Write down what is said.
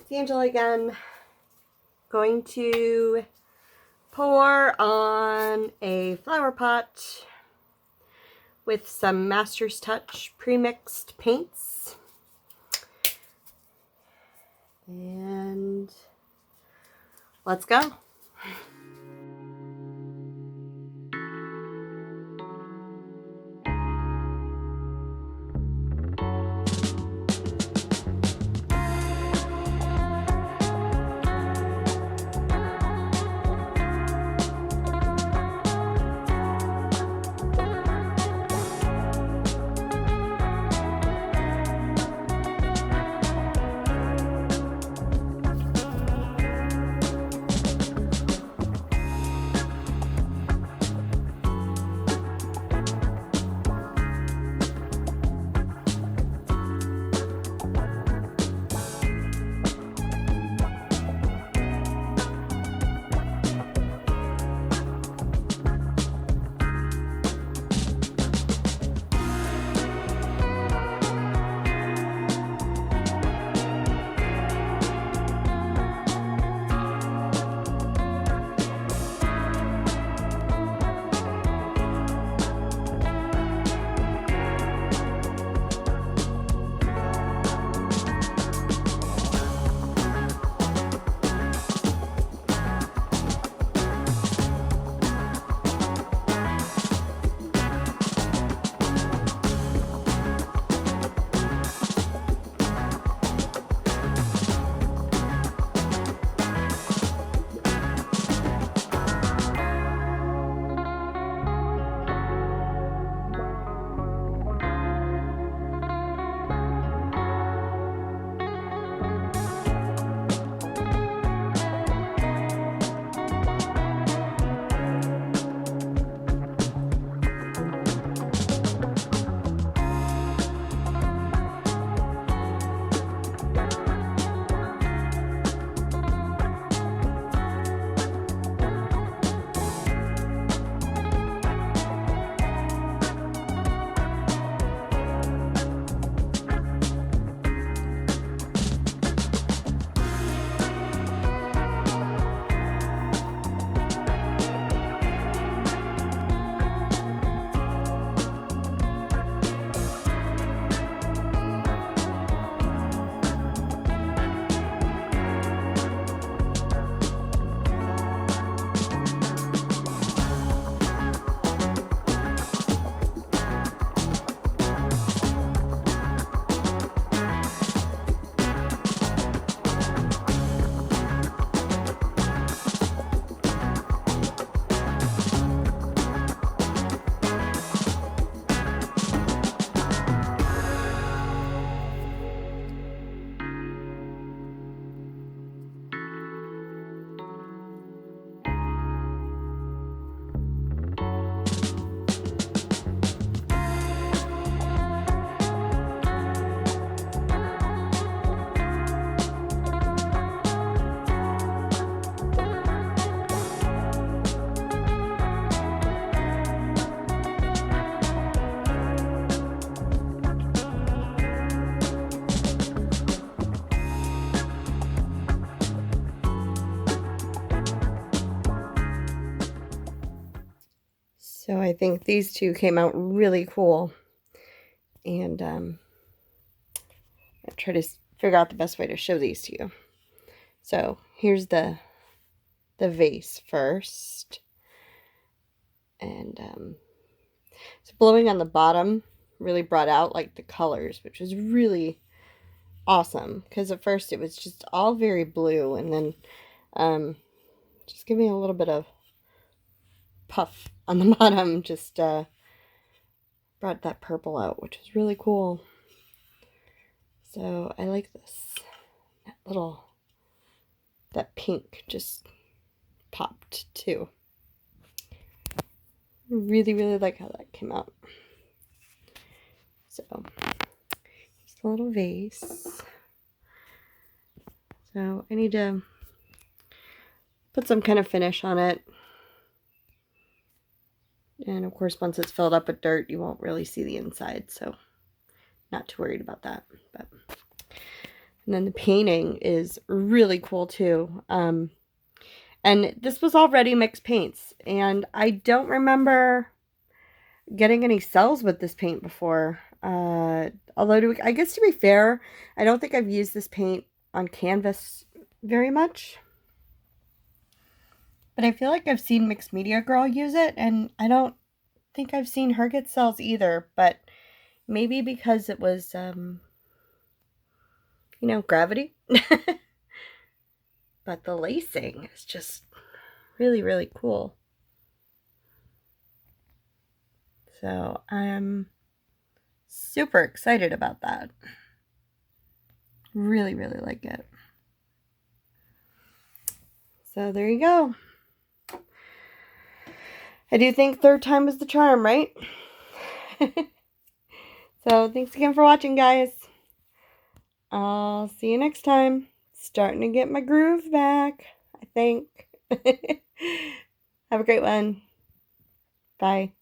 it's Angela again. Going to pour on a flower pot with some Master's Touch pre-mixed paints. And let's go. So I think these two came out really cool, and I try to figure out the best way to show these to you. So here's the vase first, and so blowing on the bottom really brought out like the colors, which was really awesome, because at first it was just all very blue, and then just giving a little bit of puff on the bottom just brought that purple out, which is really cool. So I like this. That pink just popped too. Really, really like how that came out. So just a little vase. So I need to put some kind of finish on it. And of course, once it's filled up with dirt, you won't really see the inside, so not too worried about that. But And then the painting is really cool too. And this was all ready mixed paints. And I don't remember getting any cells with this paint before. Although, I guess to be fair, I don't think I've used this paint on canvas very much. But I feel like I've seen Mixed Media Girl use it, and I don't think I've seen her get cells either. But maybe because it was, gravity. But the lacing is just really, really cool. So I'm super excited about that. Really, really like it. So there you go. I do think third time is the charm, right? So thanks again for watching, guys. I'll see you next time. Starting to get my groove back, I think. Have a great one. Bye.